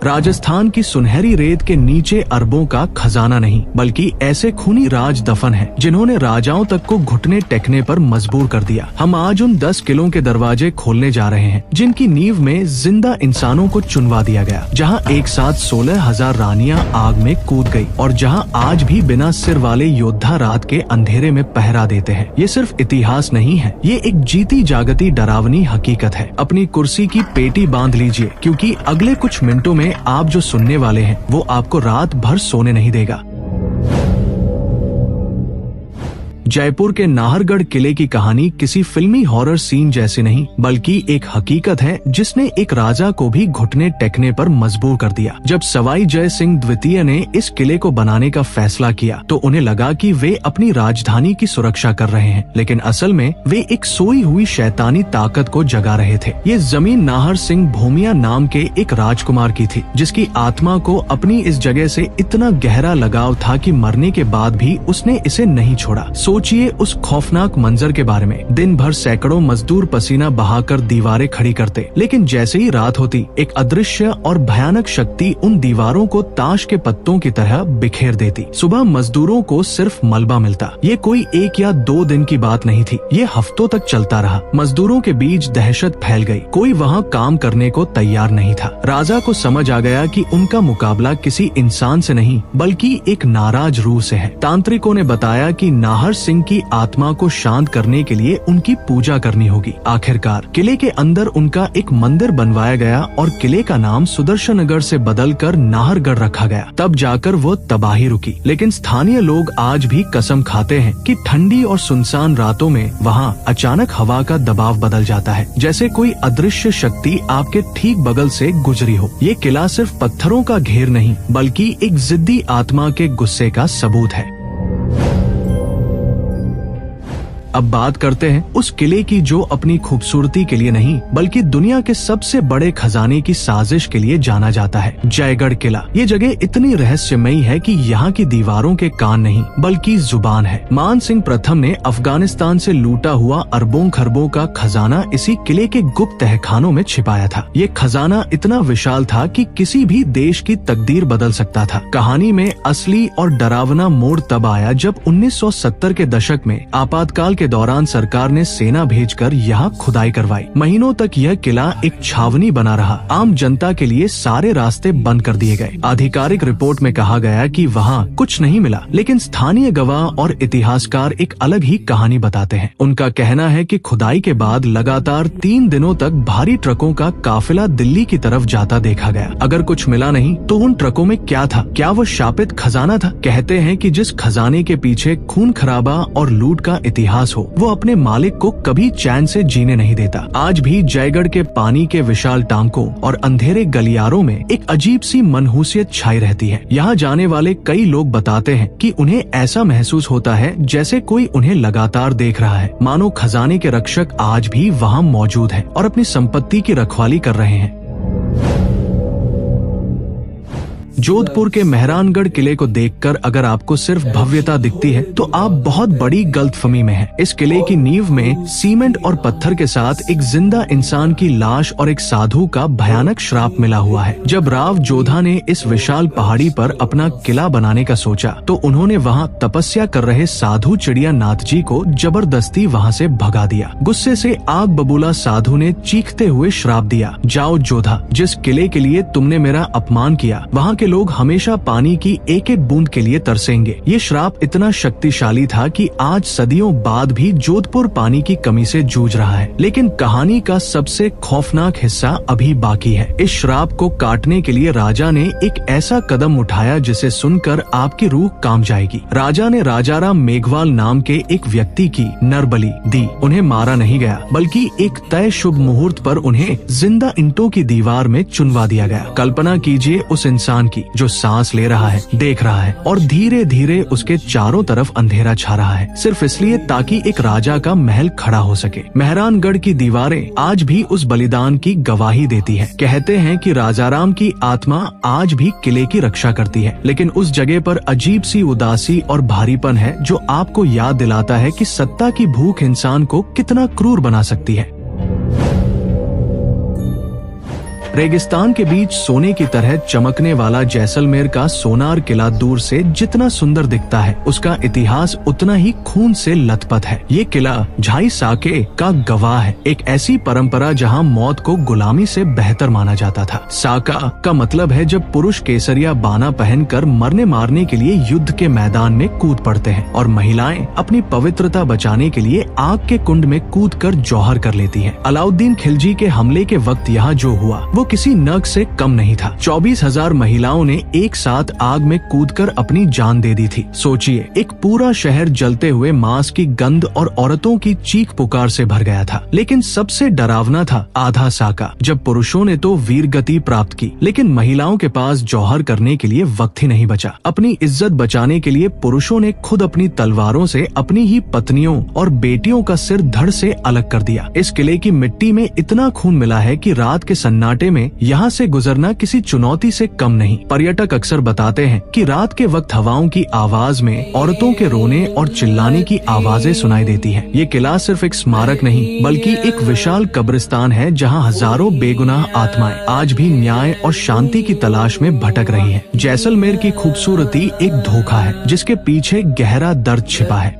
राजस्थान की सुनहरी रेत के नीचे अरबों का खजाना नहीं, बल्कि ऐसे खूनी राज दफन हैं जिन्होंने राजाओं तक को घुटने टेकने पर मजबूर कर दिया। हम आज उन 10 किलों के दरवाजे खोलने जा रहे हैं जिनकी नींव में जिंदा इंसानों को चुनवा दिया गया, जहां एक साथ 16,000 रानियां आग में कूद गई और जहां आज भी बिना सिर वाले योद्धा रात के अंधेरे में पहरा देते हैं। ये सिर्फ इतिहास नहीं है, ये एक जीती जागती डरावनी हकीकत है। अपनी कुर्सी की पेटी बांध लीजिए, क्योंकि अगले कुछ मिनटों में आप जो सुनने वाले हैं वो आपको रात भर सोने नहीं देगा। जयपुर के नाहरगढ़ किले की कहानी किसी फिल्मी हॉरर सीन जैसी नहीं, बल्कि एक हकीकत है जिसने एक राजा को भी घुटने टेकने पर मजबूर कर दिया। जब सवाई जय सिंह द्वितीय ने इस किले को बनाने का फैसला किया तो उन्हें लगा कि वे अपनी राजधानी की सुरक्षा कर रहे हैं, लेकिन असल में वे एक सोई हुई शैतानी ताकत को जगा रहे थे। ये जमीन नाहर सिंह भूमिया नाम के एक राजकुमार की थी, जिसकी आत्मा को अपनी इस जगह से इतना गहरा लगाव था कि मरने के बाद भी उसने इसे नहीं छोड़ा। सोचिए उस खौफनाक मंजर के बारे में। दिन भर सैकड़ों मजदूर पसीना बहाकर दीवारें खड़ी करते, लेकिन जैसे ही रात होती एक अदृश्य और भयानक शक्ति उन दीवारों को ताश के पत्तों की तरह बिखेर देती। सुबह मजदूरों को सिर्फ मलबा मिलता। ये कोई 1 या 2 दिन की बात नहीं थी, ये हफ्तों तक चलता रहा। मजदूरों के बीच दहशत फैल गई, कोई वहाँ काम करने को तैयार नहीं था। राजा को समझ आ गया कि उनका मुकाबला किसी इंसान से नहीं, बल्कि एक नाराज रूह से है। तांत्रिकों ने बताया कि नाहर सिंह की आत्मा को शांत करने के लिए उनकी पूजा करनी होगी। आखिरकार किले के अंदर उनका एक मंदिर बनवाया गया और किले का नाम सुदर्शनगढ़ से बदलकर नाहरगढ़ रखा गया। तब जाकर वो तबाही रुकी। लेकिन स्थानीय लोग आज भी कसम खाते हैं कि ठंडी और सुनसान रातों में वहाँ अचानक हवा का दबाव बदल जाता है, जैसे कोई अदृश्य शक्ति आपके ठीक बगल से गुजरी हो। ये किला सिर्फ पत्थरों का घेर नहीं, बल्कि एक जिद्दी आत्मा के गुस्से का सबूत है। अब बात करते हैं उस किले की जो अपनी खूबसूरती के लिए नहीं, बल्कि दुनिया के सबसे बड़े खजाने की साजिश के लिए जाना जाता है, जयगढ़ किला। ये जगह इतनी रहस्यमयी है कि यहाँ की दीवारों के कान नहीं, बल्कि जुबान है। मान सिंह प्रथम ने अफगानिस्तान से लूटा हुआ अरबों खरबों का खजाना इसी किले के गुप्त तहखानों में छिपाया था। ये खजाना इतना विशाल था कि किसी भी देश की तकदीर बदल सकता था। कहानी में असली और डरावना मोड़ तब आया जब 1970 के दशक में आपातकाल के दौरान सरकार ने सेना भेजकर यहाँ खुदाई करवाई। महीनों तक यह किला एक छावनी बना रहा। आम जनता के लिए सारे रास्ते बंद कर दिए गए। आधिकारिक रिपोर्ट में कहा गया कि वहाँ कुछ नहीं मिला, लेकिन स्थानीय गवाह और इतिहासकार एक अलग ही कहानी बताते हैं। उनका कहना है कि खुदाई के बाद लगातार 3 दिनों तक भारी ट्रकों का काफिला दिल्ली की तरफ जाता देखा गया। अगर कुछ मिला नहीं तो उन ट्रकों में क्या था? क्या वो शापित खजाना था? कहते हैं कि जिस खजाने के पीछे खून खराबा और लूट का इतिहास हो, वो अपने मालिक को कभी चैन से जीने नहीं देता। आज भी जयगढ़ के पानी के विशाल टांकों और अंधेरे गलियारों में एक अजीब सी मनहूसियत छाई रहती है। यहाँ जाने वाले कई लोग बताते हैं कि उन्हें ऐसा महसूस होता है जैसे कोई उन्हें लगातार देख रहा है, मानो खजाने के रक्षक आज भी वहाँ मौजूद हैं और अपनी संपत्ति की रखवाली कर रहे हैं। जोधपुर के मेहरानगढ़ किले को देखकर अगर आपको सिर्फ भव्यता दिखती है तो आप बहुत बड़ी गलतफहमी में हैं। इस किले की नींव में सीमेंट और पत्थर के साथ एक जिंदा इंसान की लाश और एक साधु का भयानक श्राप मिला हुआ है। जब राव जोधा ने इस विशाल पहाड़ी पर अपना किला बनाने का सोचा तो उन्होंने वहाँ तपस्या कर रहे साधु चिड़िया नाथ जी को जबरदस्ती वहाँ से भगा दिया। गुस्से से आग बबूला साधु ने चीखते हुए श्राप दिया, जाओ जोधा, जिस किले के लिए तुमने मेरा अपमान किया वहाँ के लोग हमेशा पानी की एक एक बूंद के लिए तरसेंगे। ये श्राप इतना शक्तिशाली था कि आज सदियों बाद भी जोधपुर पानी की कमी से जूझ रहा है। लेकिन कहानी का सबसे खौफनाक हिस्सा अभी बाकी है। इस श्राप को काटने के लिए राजा ने एक ऐसा कदम उठाया जिसे सुनकर आपकी रूह कांप जाएगी। राजा ने राजाराम मेघवाल नाम के एक व्यक्ति की नरबली दी। उन्हें मारा नहीं गया, बल्कि एक तय शुभ मुहूर्त पर उन्हें जिंदा ईंटों की दीवार में चुनवा दिया गया। कल्पना कीजिए उस इंसान की जो सांस ले रहा है, देख रहा है और धीरे धीरे उसके चारों तरफ अंधेरा छा रहा है, सिर्फ इसलिए ताकि एक राजा का महल खड़ा हो सके। मेहरानगढ़ की दीवारें आज भी उस बलिदान की गवाही देती है। कहते हैं कि राजाराम की आत्मा आज भी किले की रक्षा करती है, लेकिन उस जगह पर अजीब सी उदासी और भारीपन है जो आपको याद दिलाता है कि सत्ता की भूख इंसान को कितना क्रूर बना सकती है। रेगिस्तान के बीच सोने की तरह चमकने वाला जैसलमेर का सोनार किला दूर से जितना सुंदर दिखता है, उसका इतिहास उतना ही खून से लथपथ है। ये किला झाई साके का गवाह है, एक ऐसी परंपरा जहाँ मौत को गुलामी से बेहतर माना जाता था। साका का मतलब है जब पुरुष केसरिया बाना पहनकर मरने मारने के लिए युद्ध के मैदान में कूद पड़ते हैं और महिलाएं अपनी पवित्रता बचाने के लिए आग के कुंड में कूदकर जौहर कर लेती हैं। अलाउद्दीन खिलजी के हमले के वक्त यहाँ जो हुआ वो किसी नग से कम नहीं था। 24,000 महिलाओं ने एक साथ आग में कूदकर अपनी जान दे दी थी। सोचिए, एक पूरा शहर जलते हुए मांस की गंध और औरतों की चीख पुकार से भर गया था। लेकिन सबसे डरावना था आधा साका, जब पुरुषों ने तो वीर गति प्राप्त की, लेकिन महिलाओं के पास जौहर करने के लिए वक्त ही नहीं बचा। अपनी इज्जत बचाने के लिए पुरुषों ने खुद अपनी तलवारों से अपनी ही पत्नियों और बेटियों का सिर धड़ से अलग कर दिया। इस किले की मिट्टी में इतना खून मिला है कि रात के सन्नाटे में यहाँ से गुजरना किसी चुनौती से कम नहीं। पर्यटक अक्सर बताते हैं कि रात के वक्त हवाओं की आवाज में औरतों के रोने और चिल्लाने की आवाजें सुनाई देती हैं। ये किला सिर्फ एक स्मारक नहीं बल्कि एक विशाल कब्रिस्तान है जहाँ हजारों बेगुनाह आत्माएं आज भी न्याय और शांति की तलाश में भटक रही हैं। जैसलमेर की खूबसूरती एक धोखा है जिसके पीछे गहरा दर्द छिपा है।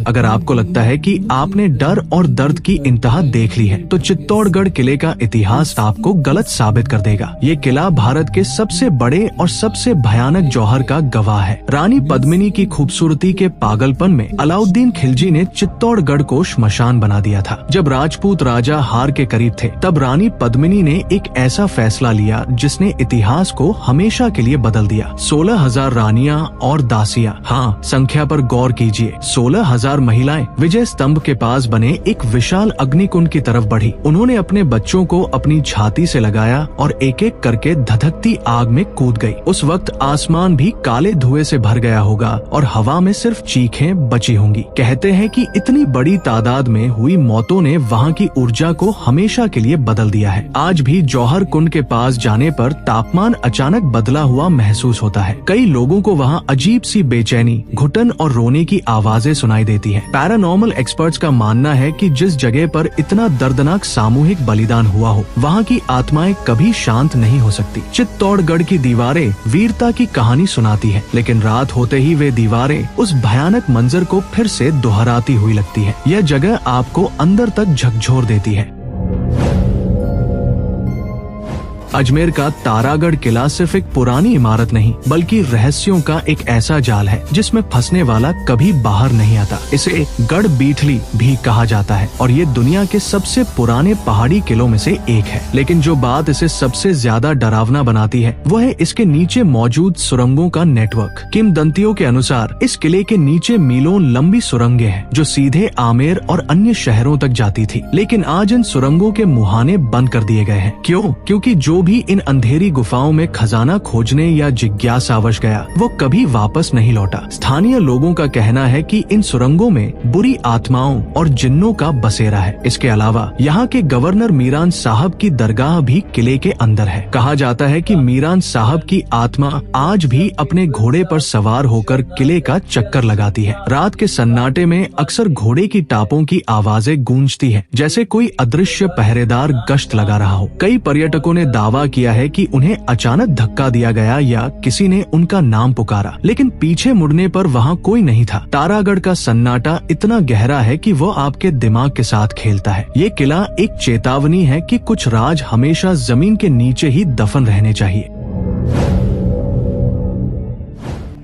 अगर आपको लगता है कि आपने डर और दर्द की इंतहा देख ली है, तो चित्तौड़गढ़ किले का इतिहास आपको गलत साबित कर देगा। ये किला भारत के सबसे बड़े और सबसे भयानक जौहर का गवाह है। रानी पद्मिनी की खूबसूरती के पागलपन में अलाउद्दीन खिलजी ने चित्तौड़गढ़ को श्मशान बना दिया था। जब राजपूत राजा हार के करीब थे, तब रानी पद्मिनी ने एक ऐसा फैसला लिया जिसने इतिहास को हमेशा के लिए बदल दिया। 16,000 रानियां और दासियां, हाँ, संख्या पर गौर कीजिए, 16,000 महिलाएं विजय स्तंभ के पास बने एक विशाल अग्निकुंड की तरफ बढ़ी। उन्होंने अपने बच्चों को अपनी छाती से लगाया और एक एक करके धधकती आग में कूद गई। उस वक्त आसमान भी काले धुएं से भर गया होगा और हवा में सिर्फ चीखें बची होंगी। कहते हैं कि इतनी बड़ी तादाद में हुई मौतों ने वहाँ की ऊर्जा को हमेशा के लिए बदल दिया है। आज भी जौहर कुंड के पास जाने पर तापमान अचानक बदला हुआ महसूस होता है। कई लोगों को वहाँ अजीब सी बेचैनी, घुटन और रोने की आवाजें सुनाई देती है। पैरानॉर्मल एक्सपर्ट्स का मानना है कि जिस जगह पर इतना दर्दनाक सामूहिक बलिदान हुआ हो, वहाँ की आत्माएं कभी शांत नहीं हो सकती। चित्तौड़गढ़ की दीवारें वीरता की कहानी सुनाती है, लेकिन रात होते ही वे दीवारें उस भयानक मंजर को फिर से दोहराती हुई लगती है। यह जगह आपको अंदर तक झकझोर देती है। अजमेर का तारागढ़ किला सिर्फ एक पुरानी इमारत नहीं बल्कि रहस्यों का एक ऐसा जाल है जिसमें फंसने वाला कभी बाहर नहीं आता। इसे गढ़ बीठली भी कहा जाता है और ये दुनिया के सबसे पुराने पहाड़ी किलों में से एक है। लेकिन जो बात इसे सबसे ज्यादा डरावना बनाती है वो है इसके नीचे मौजूद सुरंगों का नेटवर्क। किंवदंतियों के अनुसार इस किले के नीचे मीलों लंबी सुरंगें हैं जो सीधे आमेर और अन्य शहरों तक जाती थी। लेकिन आज इन सुरंगों के मुहाने बंद कर दिए गए हैं। क्यों? क्योंकि जो भी इन अंधेरी गुफाओं में खजाना खोजने या जिज्ञासावश गया वो कभी वापस नहीं लौटा। स्थानीय लोगों का कहना है कि इन सुरंगों में बुरी आत्माओं और जिन्नों का बसेरा है। इसके अलावा यहाँ के गवर्नर मीरान साहब की दरगाह भी किले के अंदर है। कहा जाता है कि मीरान साहब की आत्मा आज भी अपने घोड़े पर सवार होकर किले का चक्कर लगाती है। रात के सन्नाटे में अक्सर घोड़े की टापों की आवाजें गूंजती है, जैसे कोई अदृश्य पहरेदार गश्त लगा रहा हो। कई पर्यटकों ने दावा किया है कि उन्हें अचानक धक्का दिया गया या किसी ने उनका नाम पुकारा, लेकिन पीछे मुड़ने पर वहाँ कोई नहीं था। तारागढ़ का सन्नाटा इतना गहरा है कि वो आपके दिमाग के साथ खेलता है। ये किला एक चेतावनी है कि कुछ राज हमेशा जमीन के नीचे ही दफन रहने चाहिए।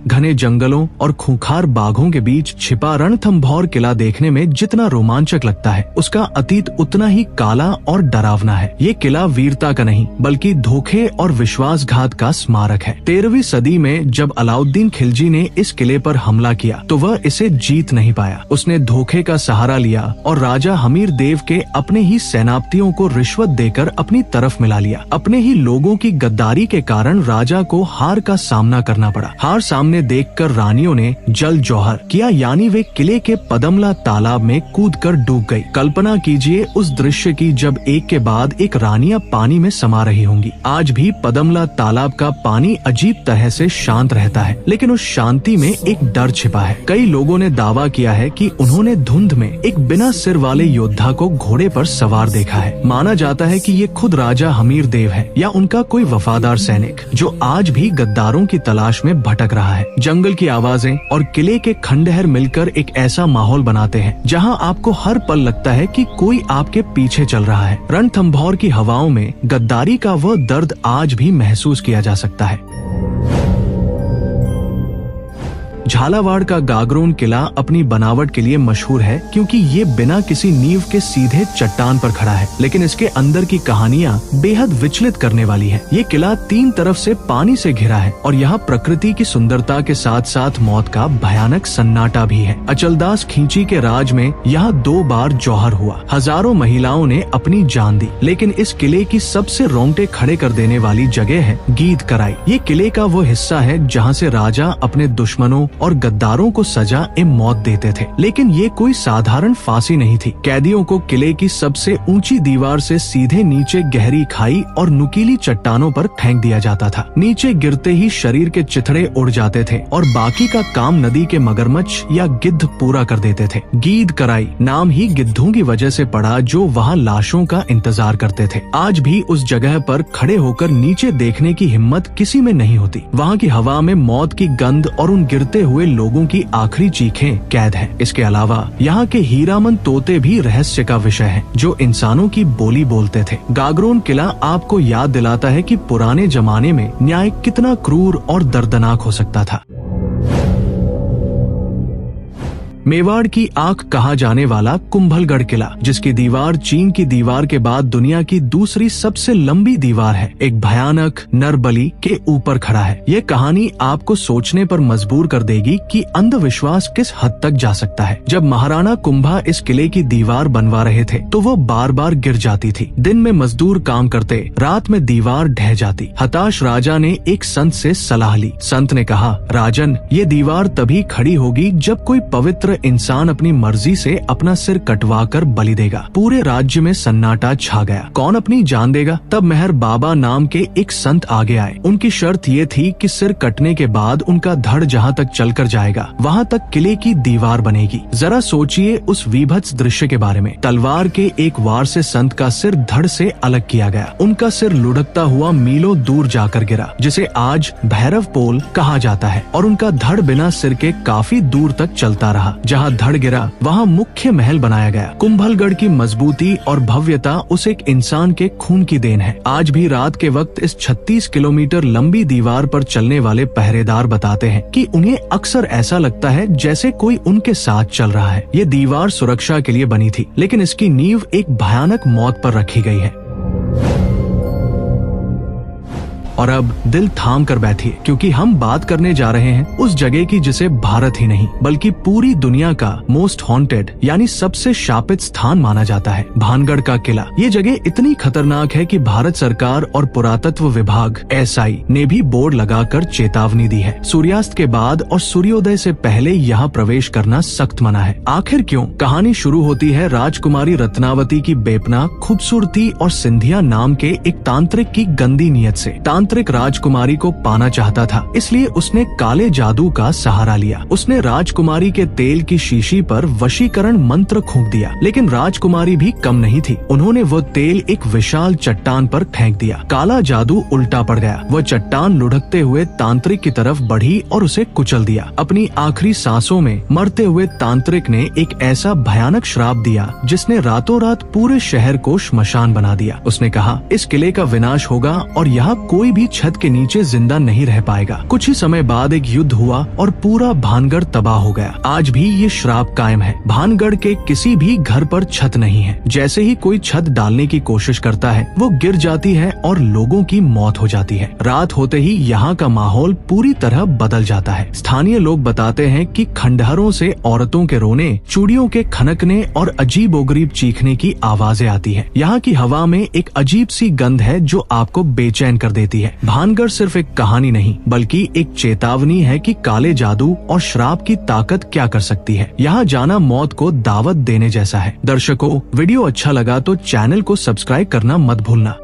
घने जंगलों और खूंखार बाघों के बीच छिपा रणथंभौर किला देखने में जितना रोमांचक लगता है, उसका अतीत उतना ही काला और डरावना है। ये किला वीरता का नहीं बल्कि धोखे और विश्वासघात का स्मारक है। 13वीं सदी में जब अलाउद्दीन खिलजी ने इस किले पर हमला किया तो वह इसे जीत नहीं पाया। उसने धोखे का सहारा लिया और राजा हमीर देव के अपने ही सेनापतियों को रिश्वत देकर अपनी तरफ मिला लिया। अपने ही लोगों की गद्दारी के कारण राजा को हार का सामना करना पड़ा। हार सामने सामने देखकर रानियों ने जल जौहर किया, यानी वे किले के पदमला तालाब में कूदकर डूब गई। कल्पना कीजिए उस दृश्य की जब एक के बाद एक रानियां पानी में समा रही होंगी। आज भी पदमला तालाब का पानी अजीब तरह से शांत रहता है, लेकिन उस शांति में एक डर छिपा है। कई लोगों ने दावा किया है कि उन्होंने धुंध में एक बिना सिर वाले योद्धा को घोड़े पर सवार देखा है। माना जाता है कि ये खुद राजा हमीर देव है या उनका कोई वफादार सैनिक जो आज भी गद्दारों की तलाश में भटक रहा है। जंगल की आवाजें और किले के खंडहर मिलकर एक ऐसा माहौल बनाते हैं जहां आपको हर पल लगता है कि कोई आपके पीछे चल रहा है। रणथंभौर की हवाओं में गद्दारी का वह दर्द आज भी महसूस किया जा सकता है। झालावाड़ का गागरोन किला अपनी बनावट के लिए मशहूर है क्योंकि ये बिना किसी नींव के सीधे चट्टान पर खड़ा है, लेकिन इसके अंदर की कहानियां बेहद विचलित करने वाली है। ये किला 3 तरफ से पानी से घिरा है और यहाँ प्रकृति की सुंदरता के साथ साथ मौत का भयानक सन्नाटा भी है। अचलदास खींची के राज में यहाँ 2 बार जौहर हुआ। हजारों महिलाओं ने अपनी जान दी, लेकिन इस किले की सबसे रोंगटे खड़े कर देने वाली जगह है गीद कराई। ये किले का वो हिस्सा है जहाँ से राजा अपने दुश्मनों और गद्दारों को सजा ए मौत देते थे, लेकिन ये कोई साधारण फांसी नहीं थी। कैदियों को किले की सबसे ऊंची दीवार से सीधे नीचे गहरी खाई और नुकीली चट्टानों पर फेंक दिया जाता था। नीचे गिरते ही शरीर के चिथड़े उड़ जाते थे और बाकी का काम नदी के मगरमच्छ या गिद्ध पूरा कर देते थे। गीद कराई नाम ही गिद्धों की वजह से पड़ा जो वहाँ लाशों का इंतजार करते थे। आज भी उस जगह पर खड़े होकर नीचे देखने की हिम्मत किसी में नहीं होती। वहाँ की हवा में मौत की गंध और उन गिरते हुए लोगों की आखिरी चीखें कैद हैं। इसके अलावा यहाँ के हीरामन तोते भी रहस्य का विषय हैं, जो इंसानों की बोली बोलते थे। गागरोन किला आपको याद दिलाता है कि पुराने जमाने में न्याय कितना क्रूर और दर्दनाक हो सकता था। मेवाड़ की आंख कहा जाने वाला कुंभलगढ़ किला, जिसकी दीवार चीन की दीवार के बाद दुनिया की दूसरी सबसे लंबी दीवार है, एक भयानक नरबली के ऊपर खड़ा है। ये कहानी आपको सोचने पर मजबूर कर देगी कि अंधविश्वास किस हद तक जा सकता है। जब महाराणा कुंभा इस किले की दीवार बनवा रहे थे तो वो बार बार गिर जाती थी। दिन में मजदूर काम करते, रात में दीवार ढह जाती। हताश राजा ने एक संत से सलाह ली। संत ने कहा, राजन, ये दीवार तभी खड़ी होगी जब कोई पवित्र इंसान अपनी मर्जी से अपना सिर कटवा कर बलि देगा। पूरे राज्य में सन्नाटा छा गया। कौन अपनी जान देगा? तब मेहर बाबा नाम के एक संत आगे आए। उनकी शर्त ये थी कि सिर कटने के बाद उनका धड़ जहाँ तक चलकर जाएगा वहाँ तक किले की दीवार बनेगी। जरा सोचिए उस विभत्स दृश्य के बारे में। तलवार के एक वार से संत का सिर धड़ से अलग किया गया। उनका सिर लुढ़कता हुआ मीलों दूर जाकर गिरा, जिसे आज भैरव पोल कहा जाता है, और उनका धड़ बिना सिर के काफी दूर तक चलता रहा। जहाँ धड़ गिरा वहाँ मुख्य महल बनाया गया। कुंभलगढ़ की मजबूती और भव्यता उस एक इंसान के खून की देन है। आज भी रात के वक्त इस 36 किलोमीटर लंबी दीवार पर चलने वाले पहरेदार बताते हैं कि उन्हें अक्सर ऐसा लगता है जैसे कोई उनके साथ चल रहा है। ये दीवार सुरक्षा के लिए बनी थी, लेकिन इसकी नींव एक भयानक मौत पर रखी गई है। और अब दिल थाम कर बैठिए, क्योंकि हम बात करने जा रहे हैं उस जगह की जिसे भारत ही नहीं बल्कि पूरी दुनिया का मोस्ट हॉन्टेड यानी सबसे शापित स्थान माना जाता है, भानगढ़ का किला। ये जगह इतनी खतरनाक है कि भारत सरकार और पुरातत्व विभाग SI ने भी बोर्ड लगाकर चेतावनी दी है। सूर्यास्त के बाद और सूर्योदय से पहले यहाँ प्रवेश करना सख्त मना है। आखिर क्यों? कहानी शुरू होती है राजकुमारी रत्नावती की बेपना खूबसूरती और सिंधिया नाम के एक तांत्रिक की गंदी नीयत से। तांत्रिक राजकुमारी को पाना चाहता था, इसलिए उसने काले जादू का सहारा लिया। उसने राजकुमारी के तेल की शीशी पर वशीकरण मंत्र फूंक दिया, लेकिन राजकुमारी भी कम नहीं थी। उन्होंने वो तेल एक विशाल चट्टान पर फेंक दिया। काला जादू उल्टा पड़ गया। वह चट्टान लुढ़कते हुए तांत्रिक की तरफ बढ़ी और उसे कुचल दिया। अपनी आखिरी सांसों में मरते हुए तांत्रिक ने एक ऐसा भयानक श्राप दिया जिसने रातों रात पूरे शहर को श्मशान बना दिया। उसने कहा, इस किले का विनाश होगा और यहाँ कोई भी छत के नीचे जिंदा नहीं रह पाएगा। कुछ ही समय बाद एक युद्ध हुआ और पूरा भानगढ़ तबाह हो गया। आज भी ये श्राप कायम है। भानगढ़ के किसी भी घर पर छत नहीं है। जैसे ही कोई छत डालने की कोशिश करता है वो गिर जाती है और लोगों की मौत हो जाती है। रात होते ही यहाँ का माहौल पूरी तरह बदल जाता है। स्थानीय लोग बताते हैं कि खंडहरों से औरतों के रोने, चूड़ियों के खनकने और अजीबोगरीब चीखने की आवाजें आती है। यहाँ की हवा में एक अजीब सी गंध है जो आपको बेचैन कर देती है। है। भानगढ़ सिर्फ एक कहानी नहीं बल्कि एक चेतावनी है कि काले जादू और श्राप की ताकत क्या कर सकती है। यहाँ जाना मौत को दावत देने जैसा है। दर्शकों, वीडियो अच्छा लगा तो चैनल को सब्सक्राइब करना मत भूलना।